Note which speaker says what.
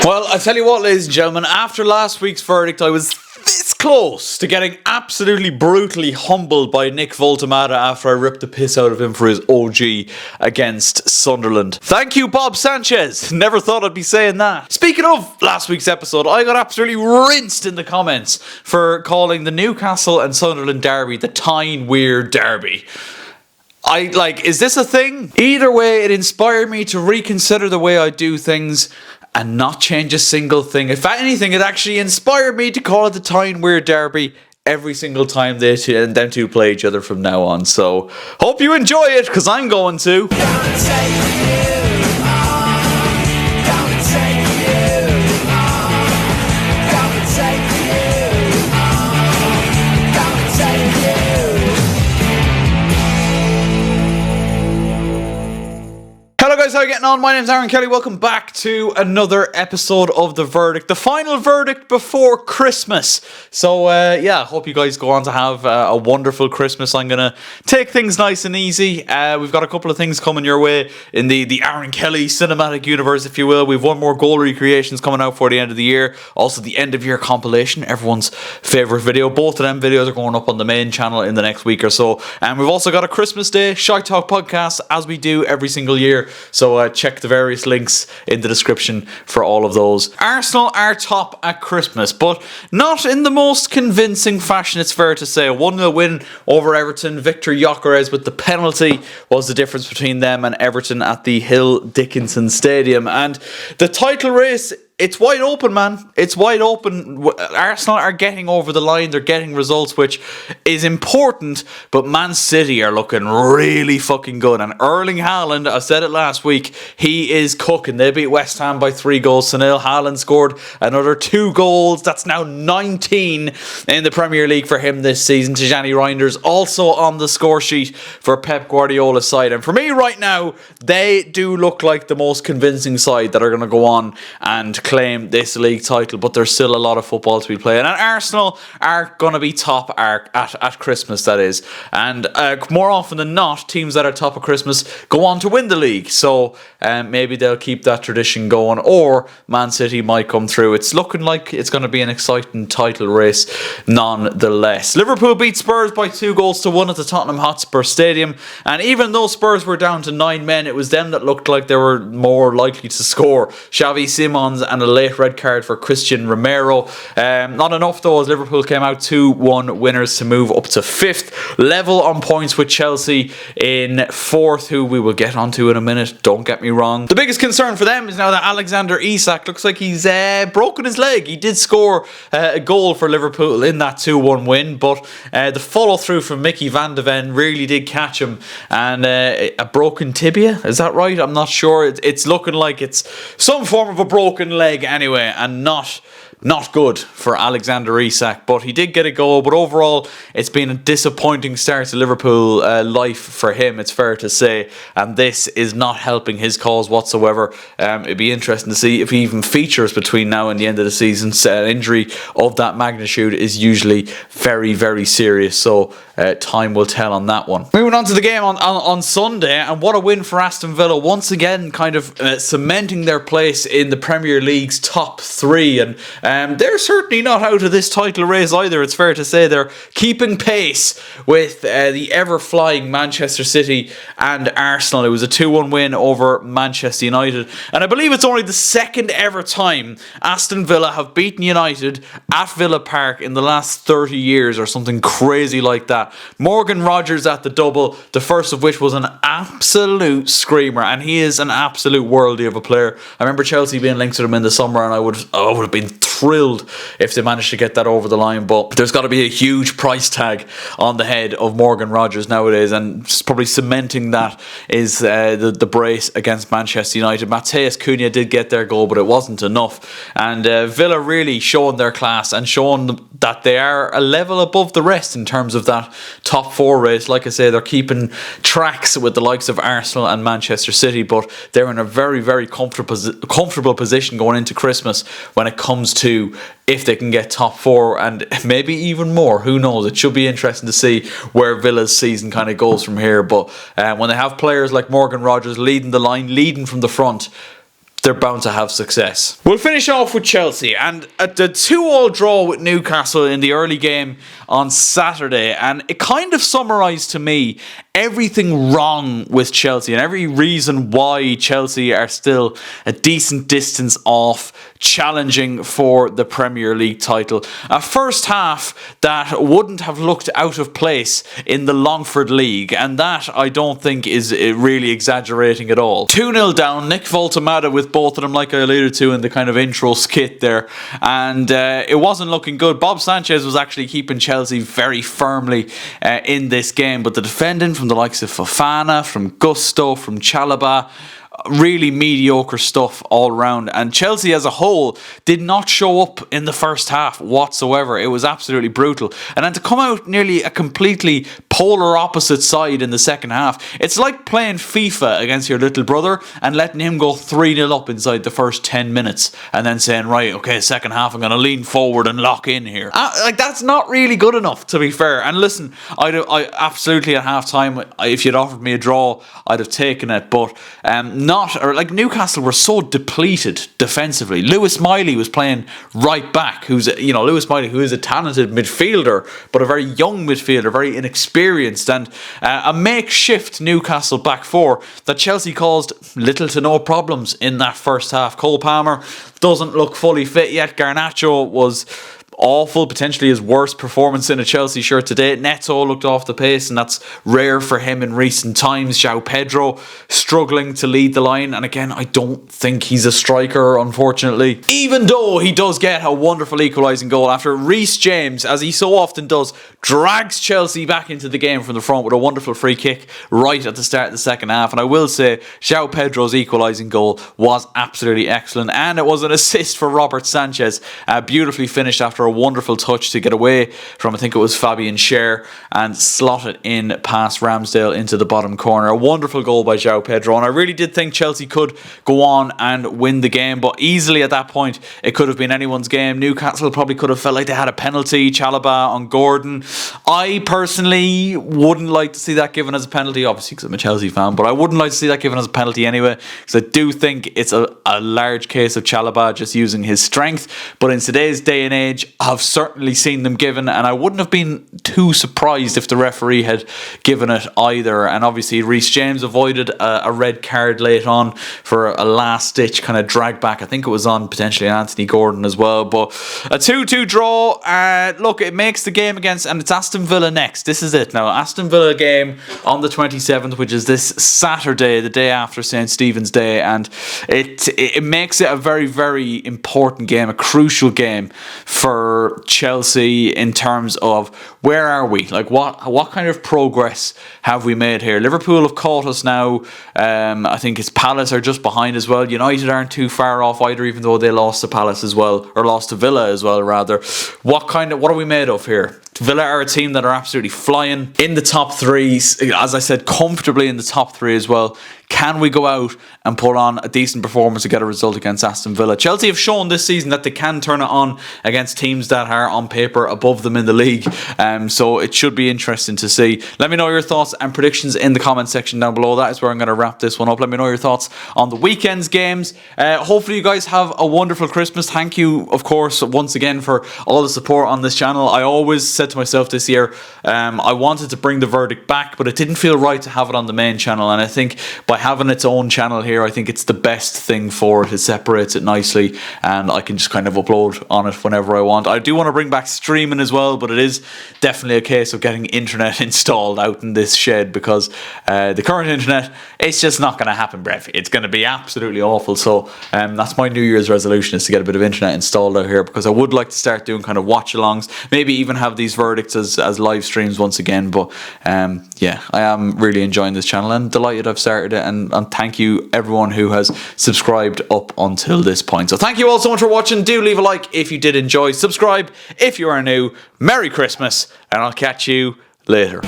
Speaker 1: Well, I tell you what, ladies and gentlemen, after last week's verdict, I was this close to getting absolutely brutally humbled by Nick Voltemata after I ripped the piss out of him for his OG against Sunderland. Thank you, Bob Sanchez. Never thought I'd be saying that. Speaking of last week's episode, I got absolutely rinsed in the comments for calling the Newcastle and Sunderland derby the Tyne Weir derby. Is this a thing? Either way, it inspired me to reconsider the way I do things and not change a single thing. If anything, it actually inspired me to call it the Tyne Weir derby every single time them two play each other from now on. So, hope you enjoy it, because I'm going to. Hello guys, how are you getting on? My name's Aaron Kelly. Welcome back to another episode of The Verdict. The final verdict before Christmas. So hope you guys go on to have a wonderful Christmas. I'm going to take things nice and easy. We've got a couple of things coming your way in the Aaron Kelly cinematic universe, if you will. We've one more goal recreations coming out for the end of the year. Also the end of year compilation, everyone's favourite video. Both of them videos are going up on the main channel in the next week or so. And we've also got a Christmas Day Shy Talk podcast, as we do every single year. So check the various links in the description for all of those. Arsenal are top at Christmas, but not in the most convincing fashion, it's fair to say. A 1-0 win over Everton. Victor Gyökeres with the penalty was the difference between them and Everton at the Hill Dickinson Stadium. And the title race, it's wide open, man. It's wide open. Arsenal are getting over the line. They're getting results, which is important. But Man City are looking really fucking good. And Erling Haaland, I said it last week, he is cooking. They beat West Ham by 3-0. Haaland scored another 2 goals. That's now 19 in the Premier League for him this season. Tijani Reinders also on the score sheet for Pep Guardiola's side. And for me right now, they do look like the most convincing side that are going to go on and claim this league title, but there's still a lot of football to be played, and Arsenal are going to be top at Christmas, that is. And more often than not, teams that are top of Christmas go on to win the league, so maybe they'll keep that tradition going, or Man City might come through. It's looking like it's going to be an exciting title race nonetheless. Liverpool beat Spurs by 2-1 at the Tottenham Hotspur Stadium, and even though Spurs were down to 9 men, it was them that looked like they were more likely to score. Xavi Simons and a late red card for Christian Romero. Not enough though, as Liverpool came out 2-1 winners to move up to 5th, level on points with Chelsea in 4th, who we will get onto in a minute, don't get me wrong. The biggest concern for them is now that Alexander Isak looks like he's broken his leg. He did score a goal for Liverpool in that 2-1 win, but the follow through from Mickey van de Ven really did catch him, and a broken tibia, is that right? I'm not sure. It's looking like it's some form of a broken leg anyway, and not good for Alexander Isak, but he did get a goal. But overall, it's been a disappointing start to Liverpool life for him, it's fair to say, and this is not helping his cause whatsoever. It'd be interesting to see if he even features between now and the end of the season. An injury of that magnitude is usually very, very serious, so time will tell on that one. Moving on to the game on Sunday, and what a win for Aston Villa, once again kind of cementing their place in the Premier League's top 3, and they're certainly not out of this title race either, it's fair to say. They're keeping pace with the ever-flying Manchester City and Arsenal. It was a 2-1 win over Manchester United, and I believe it's only the second ever time Aston Villa have beaten United at Villa Park in the last 30 years or something crazy like that. Morgan Rogers at the double, the first of which was an absolute screamer, and he is an absolute worldie of a player. I remember Chelsea being linked to him in the summer, and I would have been thrilled if they managed to get that over the line, but there's got to be a huge price tag on the head of Morgan Rogers nowadays, and probably cementing that is the brace against Manchester United. Mateus Cunha did get their goal, but it wasn't enough, and Villa really showing their class and showing that they are a level above the rest in terms of that top 4 race. Like I say, they're keeping tracks with the likes of Arsenal and Manchester City, but they're in a very, very comfortable position going into Christmas when it comes to if they can get top 4 and maybe even more. Who knows? It should be interesting to see where Villa's season kind of goes from here. But when they have players like Morgan Rogers leading the line, leading from the front, they're bound to have success. We'll finish off with Chelsea and the 2-2 draw with Newcastle in the early game on Saturday, and it kind of summarised to me everything wrong with Chelsea and every reason why Chelsea are still a decent distance off challenging for the Premier League title. A first half that wouldn't have looked out of place in the Longford League, and that I don't think is really exaggerating at all. 2-0 down, Nick Voltemada with both of them, like I alluded to in the kind of intro skit there, and it wasn't looking good. Bob Sanchez was actually keeping Chelsea very firmly in this game, but the defending from the likes of Fofana, from Gusto, from Chalobah, really mediocre stuff all around, and Chelsea as a whole did not show up in the first half whatsoever. It was absolutely brutal, and then to come out nearly a completely polar opposite side in the second half, it's like playing FIFA against your little brother and letting him go 3-0 up inside the first 10 minutes and then saying, right, okay, second half I'm going to lean forward and lock in here. Like, that's not really good enough, to be fair. And listen, I absolutely at half time, if you'd offered me a draw, I'd have taken it, but Newcastle were so depleted defensively. Lewis Miley was playing right back, Lewis Miley, who is a talented midfielder, but a very young midfielder, very inexperienced, and a makeshift Newcastle back four that Chelsea caused little to no problems in that first half. Cole Palmer doesn't look fully fit yet. Garnacho was awful, potentially his worst performance in a Chelsea shirt today. Neto looked off the pace, and that's rare for him in recent times. João Pedro struggling to lead the line, and again, I don't think he's a striker, unfortunately, even though he does get a wonderful equalising goal after Reece James, as he so often does, drags Chelsea back into the game from the front with a wonderful free kick right at the start of the second half. And I will say, João Pedro's equalising goal was absolutely excellent, and it was an assist for Robert Sanchez, beautifully finished after a wonderful touch to get away from, I think it was Fabian Schär, and slot it in past Ramsdale into the bottom corner. A wonderful goal by João Pedro, and I really did think Chelsea could go on and win the game, but easily at that point it could have been anyone's game. Newcastle probably could have felt like they had a penalty, Chalobah on Gordon. I personally wouldn't like to see that given as a penalty, obviously because I'm a Chelsea fan, but I wouldn't like to see that given as a penalty anyway, because I do think it's a large case of Chalobah just using his strength. But in today's day and age, I've certainly seen them given, and I wouldn't have been too surprised if the referee had given it either. And obviously Reece James avoided a red card late on for a last ditch kind of drag back. I think it was on potentially Anthony Gordon as well. But a 2-2 draw, look, it makes the game against, and it's Aston Villa next. This is it now. Aston Villa game on the 27th, which is this Saturday, the day after St. Stephen's Day, and it makes it a very, very important game, a crucial game for Chelsea in terms of where are we? Like, what kind of progress have we made here? Liverpool have caught us now. I think it's Palace are just behind as well. United aren't too far off either, even though they lost to Palace as well, or lost to Villa as well, rather. What are we made of here? Villa are a team that are absolutely flying in the top three, as I said, comfortably in the top three as well. Can we go out and put on a decent performance to get a result against Aston Villa? Chelsea have shown this season that they can turn it on against teams that are on paper above them in the league. So it should be interesting to see. Let me know your thoughts and predictions in the comment section down below. That is where I'm going to wrap this one up. Let me know your thoughts on the weekend's games. Hopefully you guys have a wonderful Christmas. Thank you, of course, once again for all the support on this channel. I always said to myself this year, I wanted to bring the verdict back, but it didn't feel right to have it on the main channel, and I think by having its own channel here, I think it's the best thing for it. It separates it nicely, and I can just kind of upload on it whenever I want. I do want to bring back streaming as well, but it is definitely a case of getting internet installed out in this shed, because the current internet, it's just not going to happen, Brev. It's going to be absolutely awful. So that's my New Year's resolution, is to get a bit of internet installed out here, because I would like to start doing kind of watch-alongs, maybe even have these verdicts as live streams once again. But yeah, I am really enjoying this channel and delighted I've started it, and thank you everyone who has subscribed up until this point. So thank you all so much for watching. Do leave a like if you did enjoy, subscribe if you are new. Merry Christmas, and I'll catch you later.